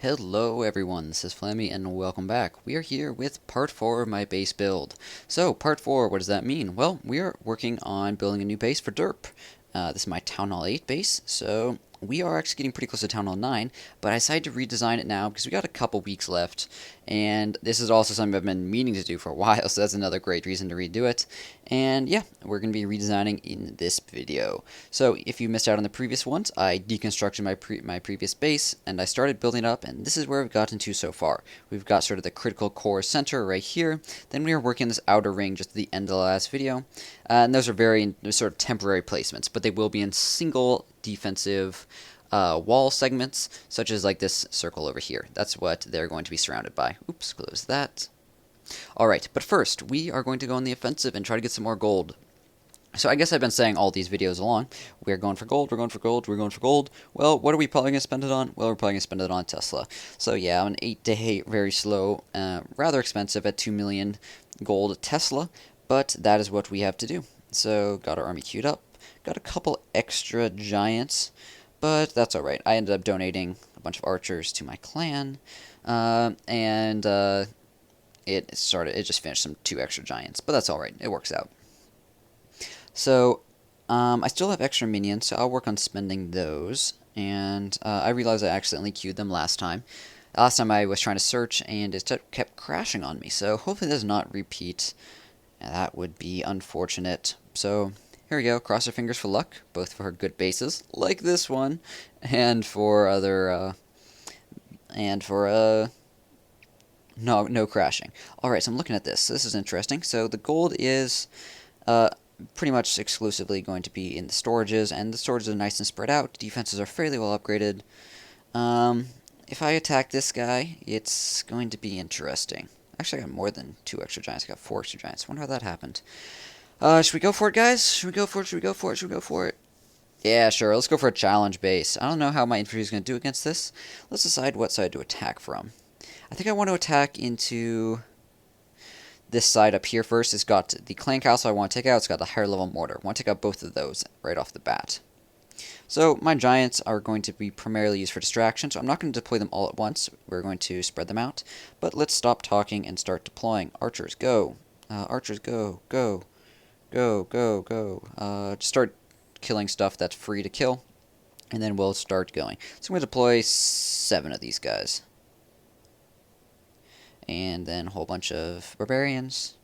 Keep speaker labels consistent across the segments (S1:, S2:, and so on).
S1: Hello everyone, this is Flammy and welcome back. We are here with part 4 of my base build. So, part 4, what does that mean? Well, we are working on building a new base for Derp. This is my Town Hall 8 base, so we are actually getting pretty close to Town Hall 9, but I decided to redesign it now because we got a couple weeks left, and this is also something I've been meaning to do for a while, so that's another great reason to redo it. And yeah, we're going to be redesigning in this video. So if you missed out on the previous ones, I deconstructed my previous base, and I started building up, and this is where we've gotten to so far. We've got sort of the critical core center right here, then we are working this outer ring just at the end of the last video, and those are very sort of temporary placements, but they will be in single defensive wall segments, such as like this circle over here. That's what they're going to be surrounded by. Oops, close that. Alright, but first, we are going to go on the offensive and try to get some more gold. So I guess I've been saying all these videos along, we're going for gold, we're going for gold, we're going for gold. Well, what are we probably going to spend it on? Well, we're probably going to spend it on Tesla. So yeah, an 8-day, very slow, rather expensive at 2 million gold Tesla, but that is what we have to do. So, got our army queued up, got a couple extra giants, but that's alright. I ended up donating a bunch of archers to my clan, it just finished some 2 extra giants, but that's alright, it works out. So, I still have extra minions, so I'll work on spending those, and I realized I accidentally queued them last time. Last time I was trying to search, and it kept crashing on me, so hopefully it does not repeat. That would be unfortunate. So, here we go, cross our fingers for luck, both for good bases, like this one, and for other, no crashing. Alright, so I'm looking at this. So this is interesting. So the gold is pretty much exclusively going to be in the storages, and the storages are nice and spread out. Defenses are fairly well upgraded. If I attack this guy, it's going to be interesting. Actually, I got more than 2 extra giants. I got 4 extra giants. Wonder how that happened. Should we go for it, guys? Should we go for it? Should we go for it? Should we go for it? Yeah, sure. Let's go for a challenge base. I don't know how my infantry is going to do against this. Let's decide what side to attack from. I think I want to attack into this side up here first. It's got the clan castle I want to take out. It's got the higher level mortar. I want to take out both of those right off the bat. So my giants are going to be primarily used for distraction, so I'm not going to deploy them all at once. We're going to spread them out. But let's stop talking and start deploying. Archers, go. Archers, go. Go. Go, go, go. Just start killing stuff that's free to kill, and then we'll start going. So I'm going to deploy 7 of these guys. And then a whole bunch of barbarians,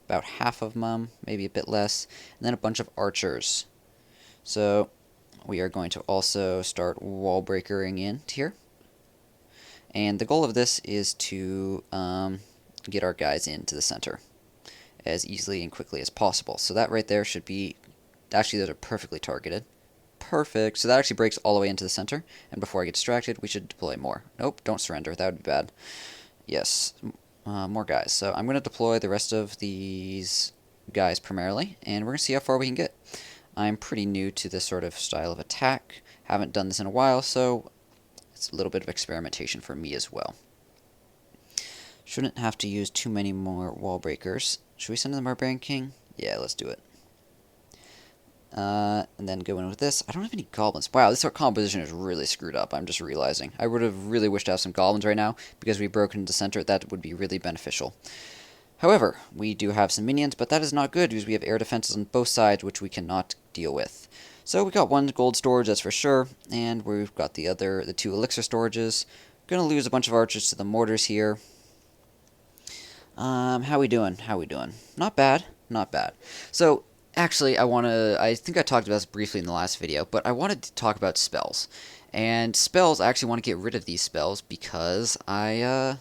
S1: about half of them, maybe a bit less, and then a bunch of archers. So we are going to also start wall breakering in here. And the goal of this is to get our guys into the center as easily and quickly as possible. So that right there should be, actually those are perfectly targeted. Perfect. So that actually breaks all the way into the center. And before I get distracted, we should deploy more. Nope, don't surrender. That would be bad. Yes, more guys. So I'm going to deploy the rest of these guys primarily, and we're going to see how far we can get. I'm pretty new to this sort of style of attack. Haven't done this in a while, so it's a little bit of experimentation for me as well. Shouldn't have to use too many more wall breakers. Should we send in the Barbarian King? Yeah, let's do it. And then go in with this. I don't have any goblins. Wow, this composition is really screwed up, I'm just realizing. I would have really wished to have some goblins right now, because we broke into the center. That would be really beneficial. However, we do have some minions, but that is not good, because we have air defenses on both sides, which we cannot deal with. So we got 1 gold storage, that's for sure, and we've got the 2 elixir storages. Gonna lose a bunch of archers to the mortars here. How we doing? How we doing? Not bad. Not bad. So, actually, I think I talked about this briefly in the last video, but I wanted to talk about spells. And spells, I actually want to get rid of these spells because I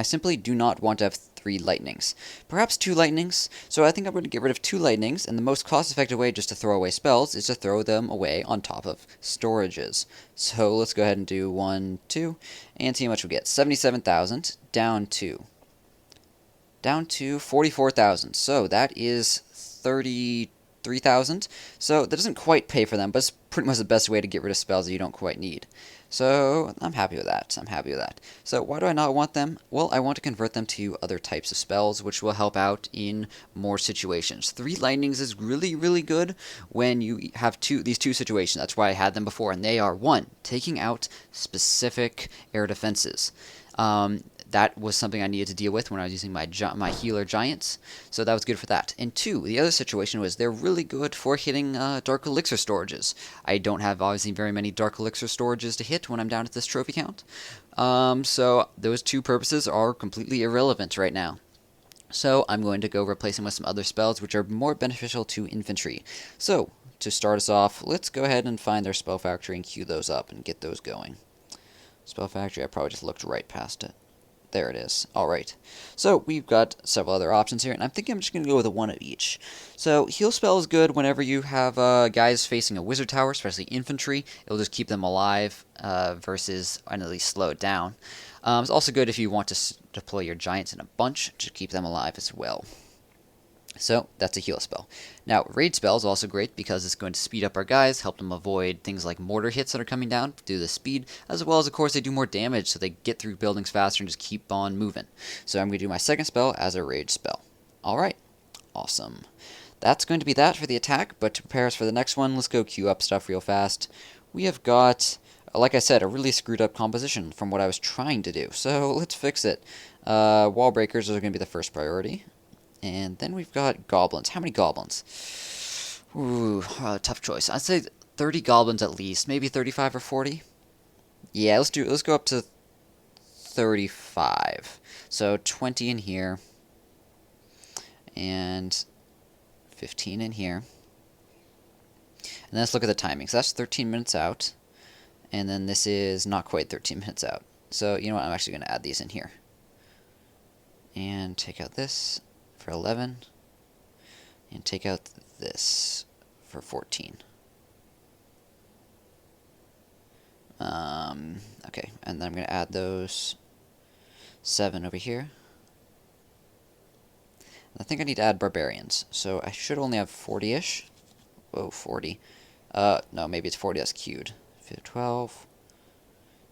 S1: simply do not want to have 3 lightnings. Perhaps 2 lightnings. So I think I'm going to get rid of 2 lightnings, and the most cost-effective way just to throw away spells is to throw them away on top of storages. So let's go ahead and do 1, 2, and see how much we get. 77,000 down to 44,000. So that is 32 3,000. So that doesn't quite pay for them, but it's pretty much the best way to get rid of spells that you don't quite need. So I'm happy with that. I'm happy with that. So why do I not want them? Well, I want to convert them to other types of spells, which will help out in more situations. 3 lightnings is really, really good when you have these two situations. That's why I had them before, and they are 1, taking out specific air defenses. That was something I needed to deal with when I was using my healer giants, so that was good for that. And 2, the other situation was they're really good for hitting dark elixir storages. I don't have obviously very many dark elixir storages to hit when I'm down at this trophy count, so those 2 purposes are completely irrelevant right now. So I'm going to go replace them with some other spells which are more beneficial to infantry. So to start us off, let's go ahead and find their spell factory and queue those up and get those going. Spell factory, I probably just looked right past it. There it is. Alright. So we've got several other options here, and I'm thinking I'm just going to go with one of each. So heal spell is good whenever you have guys facing a wizard tower, especially infantry. It'll just keep them alive versus at least slow it down. It's also good if you want to deploy your giants in a bunch to keep them alive as well. So that's a heal spell. Now, raid spell is also great because it's going to speed up our guys, help them avoid things like mortar hits that are coming down due to the speed, as well as, of course, they do more damage, so they get through buildings faster and just keep on moving. So I'm going to do my second spell as a rage spell. Alright, awesome. That's going to be that for the attack, but to prepare us for the next one, let's go queue up stuff real fast. We have got, like I said, a really screwed up composition from what I was trying to do, so let's fix it. Wall breakers are going to be the first priority. And then we've got goblins. How many goblins? Ooh, tough choice. I'd say 30 goblins at least. Maybe 35 or 40. Yeah, let's go up to 35. So 20 in here. And 15 in here. And then let's look at the timing. So that's 13 minutes out. And then this is not quite 13 minutes out. So you know what? I'm actually going to add these in here. And take out this for 11, and take out this for 14. Okay, and then I'm going to add those 7 over here. And I think I need to add barbarians, so I should only have 40-ish. Whoa, 40. No, maybe it's 40, that's queued. 12,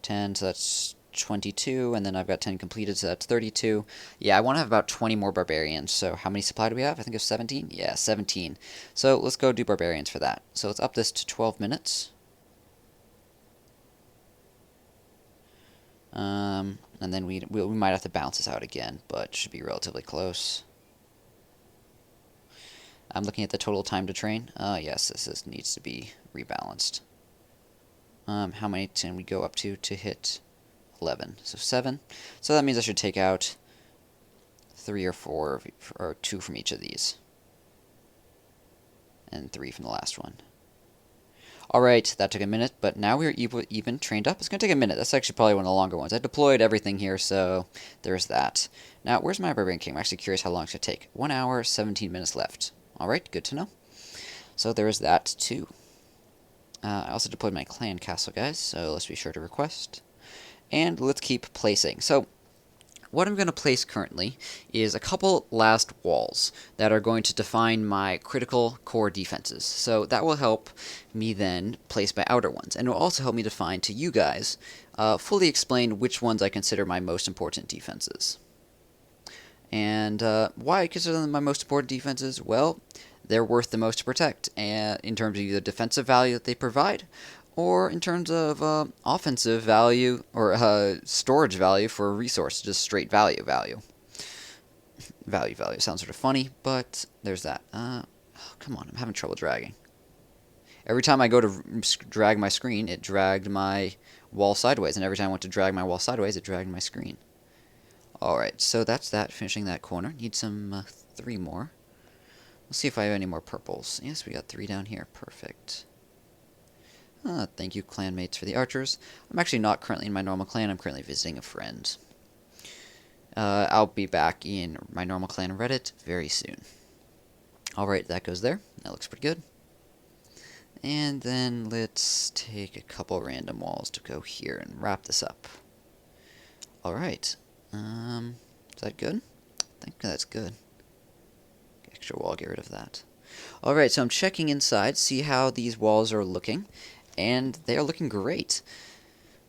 S1: 10, so that's 22, and then I've got 10 completed, so that's 32. Yeah, I want to have about 20 more barbarians, so how many supply do we have? I think it's 17? Yeah, 17. So let's go do barbarians for that. So let's up this to 12 minutes. And then we might have to balance this out again, but it should be relatively close. I'm looking at the total time to train. Yes, this needs to be rebalanced. How many can we go up to hit 11? So 7. So that means I should take out 3 or 4, or 2 from each of these. And 3 from the last one. Alright, that took a minute, but now we're even trained up. It's going to take a minute. That's actually probably one of the longer ones. I deployed everything here, so there's that. Now, where's my Barbarian King? I'm actually curious how long it's going to take. 1 hour, 17 minutes left. Alright, good to know. So there's that, too. I also deployed my clan castle, guys, so let's be sure to request. And let's keep placing. So what I'm going to place currently is a couple last walls that are going to define my critical core defenses. So that will help me then place my outer ones. And it will also help me define to you guys, fully explain which ones I consider my most important defenses. And why I consider them my most important defenses? Well, they're worth the most to protect, in terms of either defensive value that they provide, or in terms of offensive value, or storage value for a resource, just straight value. Value sounds sort of funny, but there's that. Oh, come on, I'm having trouble dragging. Every time I go to drag my screen, it dragged my wall sideways, and every time I went to drag my wall sideways, it dragged my screen. Alright, so that's that, finishing that corner. Need some 3 more. Let's see if I have any more purples. Yes, we got 3 down here. Perfect. Thank you, clanmates, for the archers. I'm actually not currently in my normal clan. I'm currently visiting a friend. I'll be back in my normal clan Reddit very soon. Alright, that goes there. That looks pretty good. And then let's take a couple random walls to go here and wrap this up. Alright. Is that good? I think that's good. Extra wall, get rid of that. Alright, so I'm checking inside, see how these walls are looking, and they are looking great.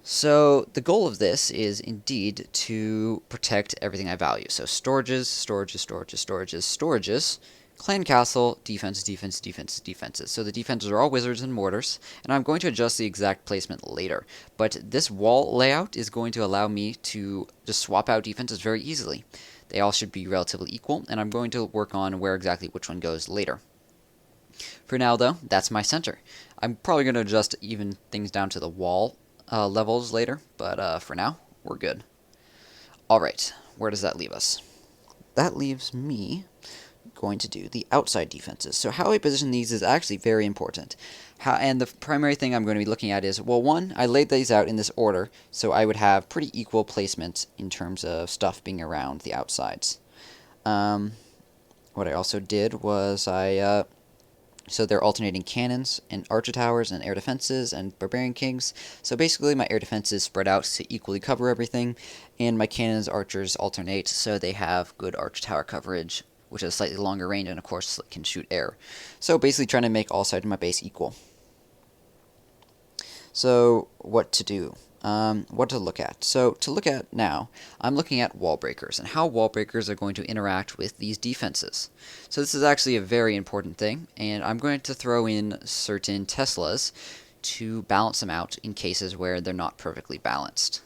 S1: So the goal of this is indeed to protect everything I value. So storages, clan castle, defenses. So the defenses are all wizards and mortars, and I'm going to adjust the exact placement later. But this wall layout is going to allow me to just swap out defenses very easily. They all should be relatively equal, and I'm going to work on where exactly which one goes later. For now, though, that's my center. I'm probably going to adjust even things down to the wall levels later, but for now, we're good. Alright, where does that leave us? That leaves me going to do the outside defenses. So how I position these is actually very important. And the primary thing I'm going to be looking at is, well, one, I laid these out in this order, so I would have pretty equal placement in terms of stuff being around the outsides. What I also did was so they're alternating cannons and archer towers and air defenses and barbarian kings. So basically my air defenses spread out to equally cover everything, and my cannons archers alternate so they have good archer tower coverage, which has slightly longer range and of course can shoot air. So basically trying to make all sides of my base equal. So what to do? What to look at. So to look at now, I'm looking at wall breakers and how wall breakers are going to interact with these defenses. So this is actually a very important thing, and I'm going to throw in certain Teslas to balance them out in cases where they're not perfectly balanced.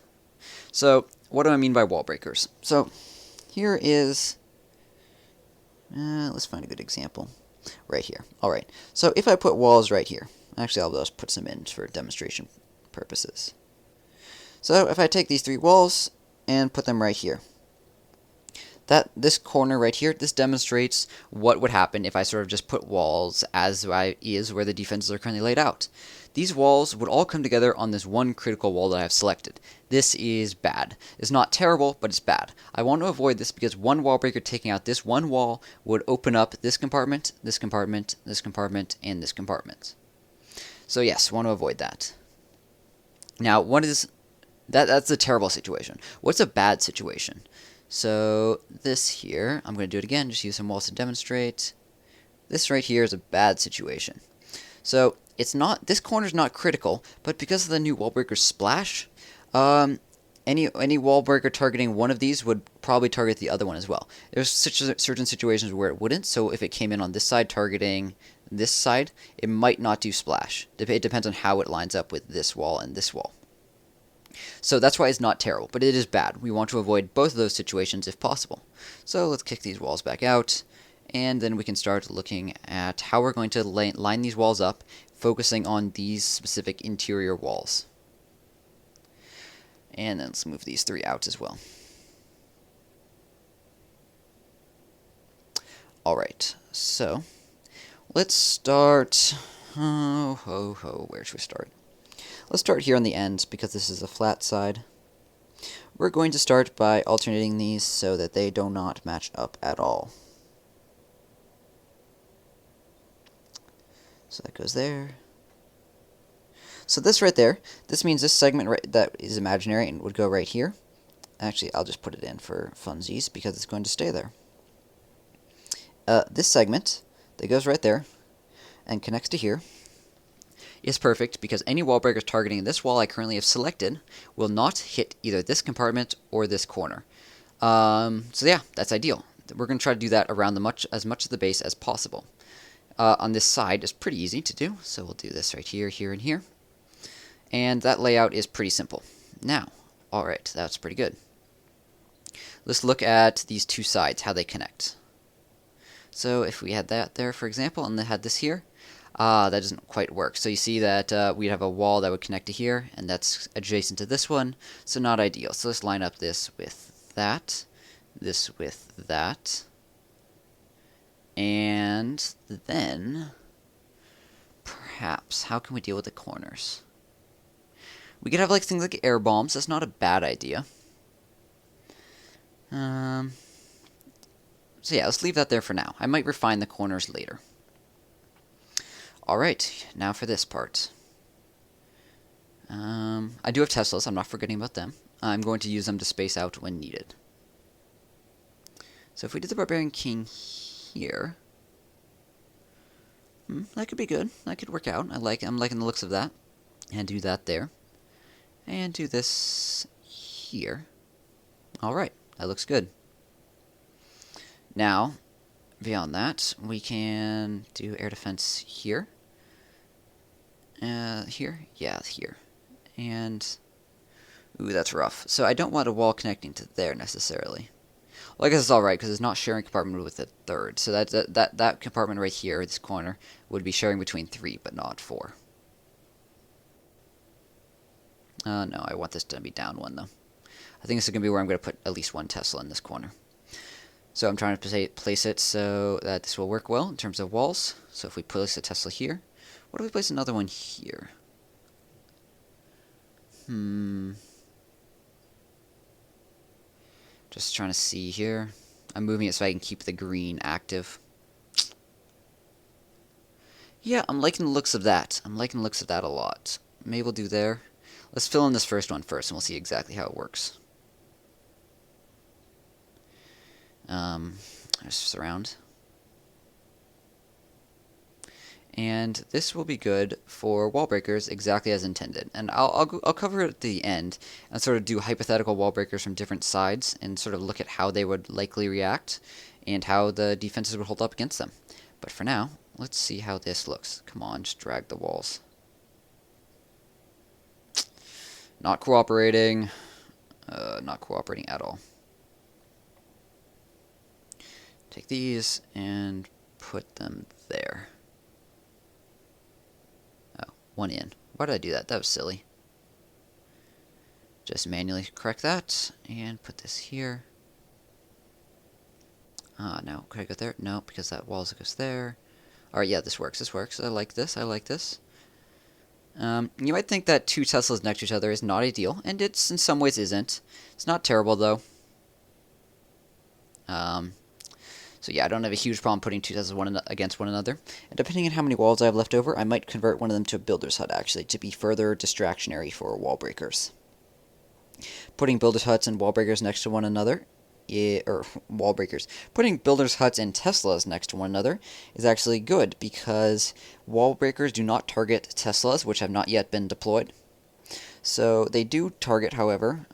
S1: So what do I mean by wall breakers? So here is, let's find a good example right here. Alright, so if I put walls right here, actually I'll just put some in for demonstration purposes. So if I take these three walls and put them right here, this corner right here, this demonstrates what would happen if I sort of just put walls as is where the defenses are currently laid out. These walls would all come together on this one critical wall that I have selected. This is bad. It's not terrible, but it's bad. I want to avoid this because one wall breaker taking out this one wall would open up this compartment, this compartment, this compartment, and this compartment. So yes, want to avoid that. Now, what is that's a terrible situation. What's a bad situation? So this here, I'm going to do it again, just use some walls to demonstrate. This right here is a bad situation. So it's not, this corner's not critical, but because of the new wall breaker splash, any wall breaker targeting one of these would probably target the other one as well. There's certain situations where it wouldn't, so if it came in on this side targeting this side, it might not do splash. It depends on how it lines up with this wall and this wall. So that's why it's not terrible, but it is bad. We want to avoid both of those situations if possible. So let's kick these walls back out, and then we can start looking at how we're going to line these walls up, focusing on these specific interior walls. And then let's move these three out as well. Alright, so let's start, where should we start? Let's start here on the ends because this is a flat side. We're going to start by alternating these so that they do not match up at all. So that goes there. So this right there, this means this segment that is imaginary and would go right here. Actually, I'll just put it in for funsies because it's going to stay there. This segment that goes right there and connects to here is perfect because any wall breakers targeting this wall I currently have selected will not hit either this compartment or this corner. So yeah, that's ideal. We're going to try to do that around as much of the base as possible. On this side is pretty easy to do, so we'll do this right here, here, and here. And that layout is pretty simple. Now, alright, that's pretty good. Let's look at these two sides, how they connect. So if we had that there, for example, and they had this here, that doesn't quite work. So you see that we'd have a wall that would connect to here, and that's adjacent to this one, so not ideal. So let's line up this with that, this with that, and then perhaps, how can we deal with the corners? We could have like things like air bombs. That's not a bad idea. So yeah, let's leave that there for now. I might refine the corners later. Alright, now for this part. I do have Teslas, I'm not forgetting about them. I'm going to use them to space out when needed. So if we did the Barbarian King here, That could be good. That could work out. I'm liking the looks of that. And do that there. And do this here. Alright, that looks good. Now, beyond that, we can do air defense here. Here? Yeah, here. And, ooh, that's rough. So I don't want a wall connecting to there necessarily. Well, I guess it's alright, because it's not sharing compartment with the third. So that compartment right here, this corner, would be sharing between 3, but not 4. No, I want this to be down 1, though. I think this is going to be where I'm going to put at least 1 Tesla in this corner. So I'm trying to place it so that this will work well in terms of walls. So if we place a Tesla here, what if we place another one here? Just trying to see here. I'm moving it so I can keep the green active. Yeah, I'm liking the looks of that. I'm liking the looks of that a lot. Maybe we'll do there. Let's fill in this first one first, and we'll see exactly how it works. Just surround. And this will be good for wall breakers exactly as intended. And I'll cover it at the end and sort of do hypothetical wall breakers from different sides and sort of look at how they would likely react and how the defenses would hold up against them. But for now, let's see how this looks. Come on, just drag the walls. Not cooperating. Not cooperating at all. Take these and put them there. Oh, 1 in. Why did I do that? That was silly. Just manually correct that and put this here. No. Could I go there? No, because that wall goes there. Alright, yeah, this works. This works. I like this. I like this. You might think that 2 Teslas next to each other is not ideal, and it's in some ways isn't. It's not terrible, though. So yeah, I don't have a huge problem putting 2 Teslas against one another. And depending on how many walls I have left over, I might convert one of them to a builder's hut, actually, to be further distractionary for wall breakers. Putting builder's huts and wall breakers next to one another, wall breakers. Putting builder's huts and Teslas next to one another is actually good, because wall breakers do not target Teslas, which have not yet been deployed. So they do target, however,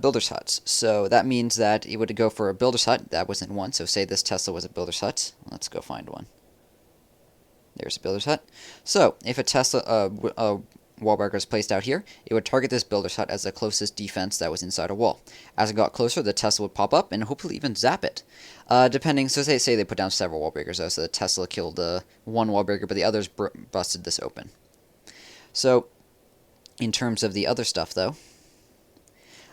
S1: builder's huts. So that means that it would go for a builder's hut. That wasn't one. So say this Tesla was a builder's hut. Let's go find one. There's a builder's hut. So if a Tesla wall breaker is placed out here, it would target this builder's hut as the closest defense that was inside a wall. As it got closer, the Tesla would pop up and hopefully even zap it. Depending, so say they put down several wall breakers, though, so the Tesla killed one wall breaker, but the others busted this open. So in terms of the other stuff, though,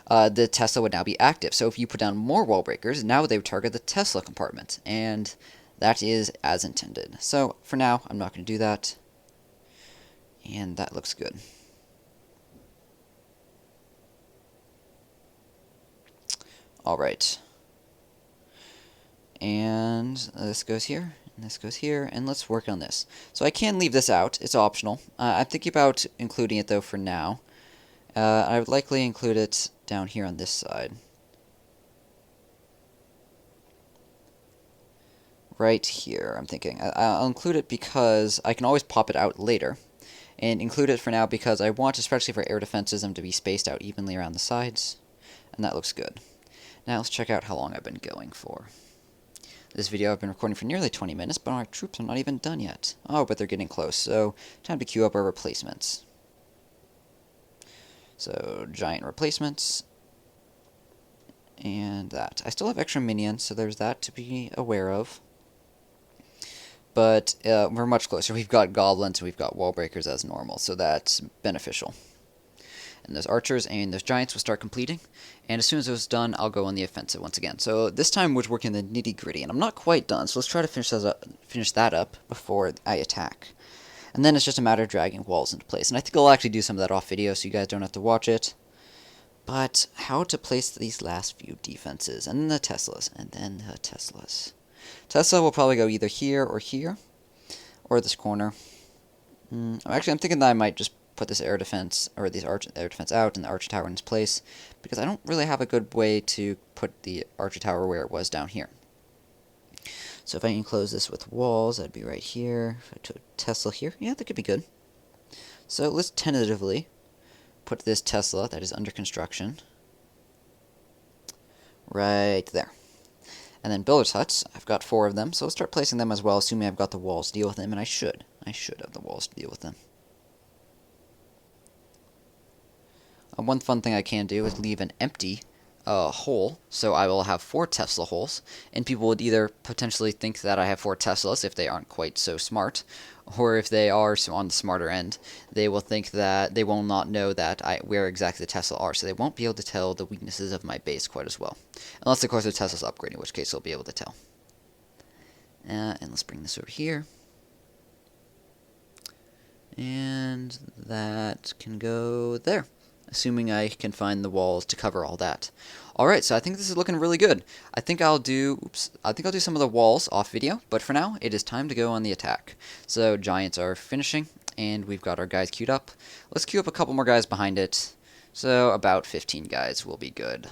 S1: the Tesla would now be active. So if you put down more wall breakers, now they would target the Tesla compartment, and that is as intended. So for now, I'm not going to do that, and that looks good. Alright. And this goes here, and this goes here, and let's work on this. So I can leave this out. It's optional. I'm thinking about including it, though, for now. I would likely include it down here on this side. Right here, I'm thinking. I'll include it because I can always pop it out later. And include it for now because I want, especially for air defenses, them to be spaced out evenly around the sides. And that looks good. Now let's check out how long I've been going for. This video I've been recording for nearly 20 minutes, but our troops are not even done yet. Oh, but they're getting close, so time to queue up our replacements. So, giant replacements. And that. I still have extra minions, so there's that to be aware of. But we're much closer. We've got goblins, and we've got wall breakers as normal, so that's beneficial. And those archers and those giants will start completing. And as soon as those done, I'll go on the offensive once again. So this time we're working the nitty-gritty, and I'm not quite done, so let's try to finish that up before I attack. And then it's just a matter of dragging walls into place. And I think I'll actually do some of that off video so you guys don't have to watch it. But how to place these last few defenses. And then the Teslas. And then the Teslas. Tesla will probably go either here. Or this corner. Actually, I'm thinking that I might just put this air defense, or these air defense out and the archer tower in its place. Because I don't really have a good way to put the archer tower where it was down here. So if I enclose this with walls, that'd be right here. If I put a Tesla here, yeah, that could be good. So let's tentatively put this Tesla that is under construction right there. And then builder's huts, I've got 4 of them, so let's start placing them as well, assuming I've got the walls to deal with them, and I should. I should have the walls to deal with them. One fun thing I can do is leave an empty hole, so I will have 4 Tesla holes, and people would either potentially think that I have 4 Teslas if they aren't quite so smart, or if they are on the smarter end, they will think that they will not know that where exactly the Tesla are, so they won't be able to tell the weaknesses of my base quite as well. Unless, of course, the Tesla's upgrading, in which case they'll be able to tell. And let's bring this over here. And that can go there, assuming I can find the walls to cover all that. Alright, so I think this is looking really good. I think I'll do some of the walls off video, but for now, it is time to go on the attack. So giants are finishing, and we've got our guys queued up. Let's queue up a couple more guys behind it. So about 15 guys will be good.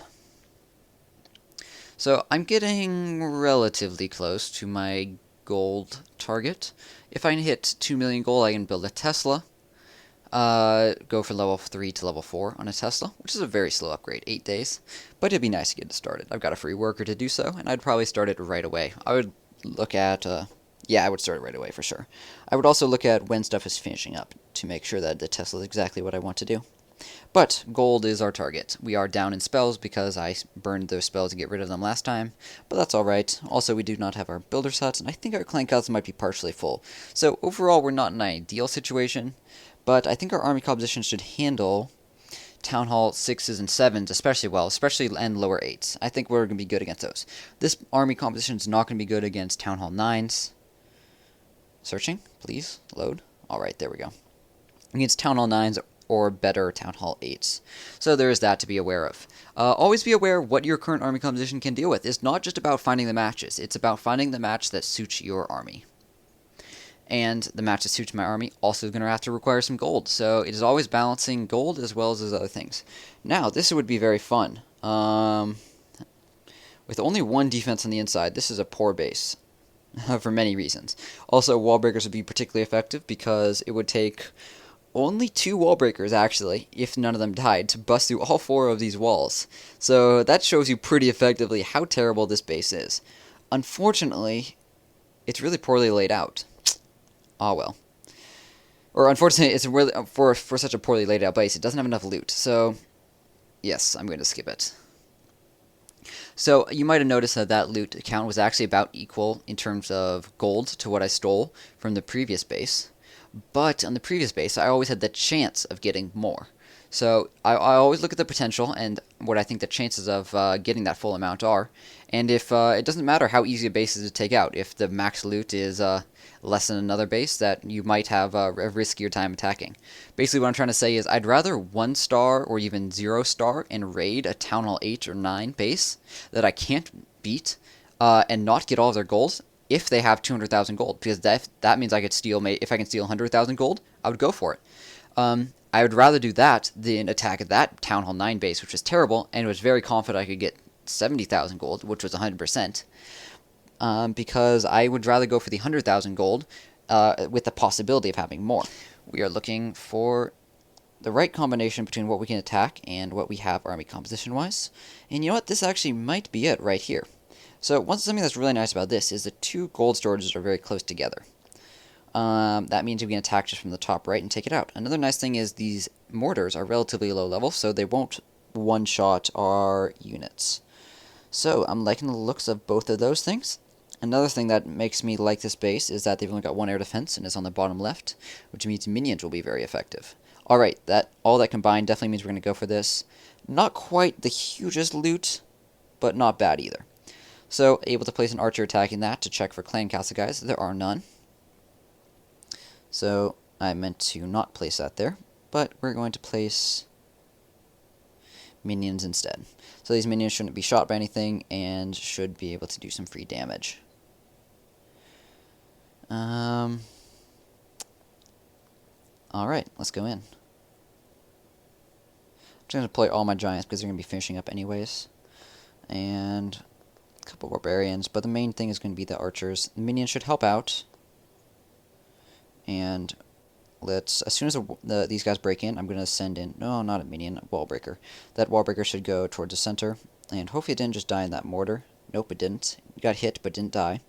S1: So I'm getting relatively close to my gold target. If I hit 2 million gold, I can build a Tesla. Go for level 3 to level 4 on a Tesla, which is a very slow upgrade, 8 days. But it'd be nice to get it started. I've got a free worker to do so, and I'd probably start it right away. I would look at, yeah, I would start it right away for sure. I would also look at when stuff is finishing up to make sure that the Tesla is exactly what I want to do. But gold is our target. We are down in spells because I burned those spells to get rid of them last time, but that's alright. Also, we do not have our builder's huts, and I think our clank huts might be partially full. So overall, we're not in an ideal situation, but I think our army composition should handle Town Hall 6s and 7s especially well, and lower 8s. I think we're going to be good against those. This army composition is not going to be good against Town Hall 9s. Searching, please, load. Alright, there we go. Against Town Hall 9s or better Town Hall 8s. So there is that to be aware of. Always be aware what your current army composition can deal with. It's not just about finding the matches. It's about finding the match that suits your army. And the match that suits my army also is going to have to require some gold. So it is always balancing gold as well as those other things. Now, this would be very fun. With only 1 defense on the inside, this is a poor base. For many reasons. Also, wall breakers would be particularly effective because it would take only 2 wall breakers, actually, if none of them died, to bust through all 4 of these walls. So that shows you pretty effectively how terrible this base is. Unfortunately, it's really poorly laid out. Ah, well. Or unfortunately, it's really for such a poorly laid out base, it doesn't have enough loot. So, yes, I'm going to skip it. So you might have noticed that that loot count was actually about equal in terms of gold to what I stole from the previous base. But on the previous base, I always had the chance of getting more. So I always look at the potential and what I think the chances of getting that full amount are. And if it doesn't matter how easy a base is to take out, if the max loot is less than another base, that you might have a riskier time attacking. Basically what I'm trying to say is I'd rather 1 star or even 0 star and raid a Town Hall 8 or 9 base that I can't beat and not get all of their gold if they have 200,000 gold, because that means I could steal. If I can steal 100,000 gold, I would go for it. I would rather do that than attack that Town Hall 9 base, which was terrible, and was very confident I could get 70,000 gold, which was 100%, because I would rather go for the 100,000 gold with the possibility of having more. We are looking for the right combination between what we can attack and what we have army composition-wise, and you know what? This actually might be it right here. So something that's really nice about this is the 2 gold storages are very close together. That means we can attack just from the top right and take it out. Another nice thing is these mortars are relatively low level, so they won't one-shot our units. So I'm liking the looks of both of those things. Another thing that makes me like this base is that they've only got 1 air defense and is on the bottom left, which means minions will be very effective. Alright, all that combined definitely means we're going to go for this. Not quite the hugest loot, but not bad either. So, able to place an archer attacking that to check for clan castle guys. There are none. So, I meant to not place that there, but we're going to place minions instead. So these minions shouldn't be shot by anything and should be able to do some free damage. Alright, let's go in. I'm just going to deploy all my giants because they're going to be finishing up anyways. And a couple barbarians, but the main thing is going to be the archers. The minions should help out. And let's, as soon as these guys break in, I'm going to send in, no, not a minion, a wall breaker. That wall breaker should go towards the center, and hopefully it didn't just die in that mortar. Nope, it didn't. It got hit, but didn't die.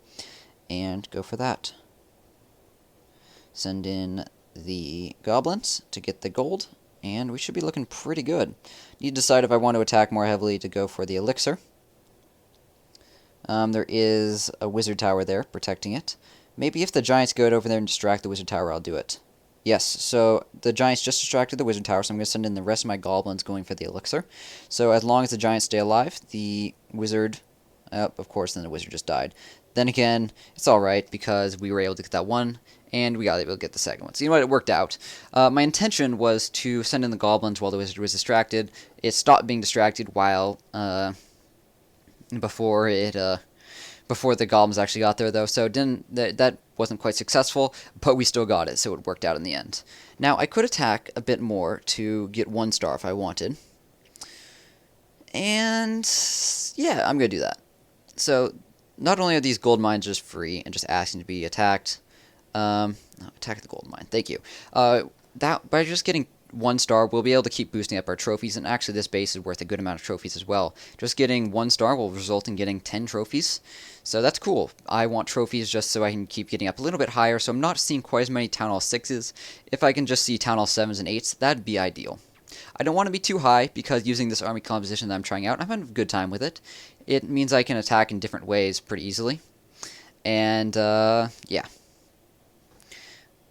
S1: And go for that. Send in the goblins to get the gold, and we should be looking pretty good. Need to decide if I want to attack more heavily to go for the elixir. There is a wizard tower there protecting it. Maybe if the giants go over there and distract the wizard tower, I'll do it. Yes, so the giants just distracted the wizard tower, so I'm going to send in the rest of my goblins going for the elixir. So as long as the giants stay alive, the wizard... of course, then the wizard just died. Then again, it's alright, because we were able to get that one, and we got able to get the second one. So you know what, it worked out. My intention was to send in the goblins while the wizard was distracted. It stopped being distracted while... before the goblins actually got there, though, so that wasn't quite successful, but we still got it, so it worked out in the end. Now, I could attack a bit more to get 1 star if I wanted, and yeah, I'm going to do that. So, not only are these gold mines just free and just asking to be attacked, attack the gold mine, thank you, that by just getting 1 star, we'll be able to keep boosting up our trophies, and actually this base is worth a good amount of trophies as well. Just getting 1 star will result in getting 10 trophies, so that's cool. I want trophies just so I can keep getting up a little bit higher, so I'm not seeing quite as many Town Hall 6s. If I can just see Town Hall 7s and 8s, that'd be ideal. I don't want to be too high, because using this army composition that I'm trying out, I'm having a good time with it. It means I can attack in different ways pretty easily, and yeah.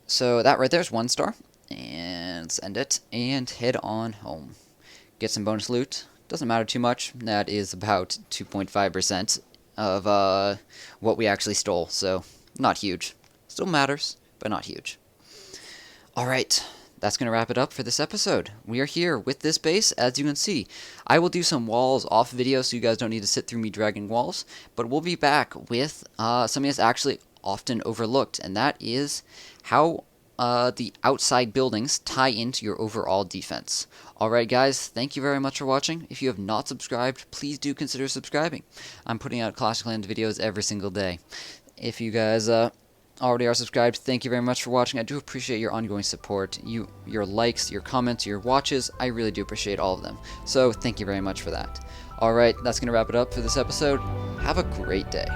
S1: So that right there is 1 star. And send it, and head on home. Get some bonus loot. Doesn't matter too much. That is about 2.5% of what we actually stole, so not huge. Still matters, but not huge. Alright, that's going to wrap it up for this episode. We are here with this base, as you can see. I will do some walls off video, so you guys don't need to sit through me dragging walls, but we'll be back with something that's actually often overlooked, and that is how the outside buildings tie into your overall defense. Alright guys, thank you very much for watching. If you have not subscribed, please do consider subscribing. I'm putting out Clash of Clans videos every single day. If you guys already are subscribed, thank you very much for watching. I do appreciate your ongoing support, your likes, your comments, your watches. I really do appreciate all of them. So thank you very much for that. Alright, that's going to wrap it up for this episode. Have a great day.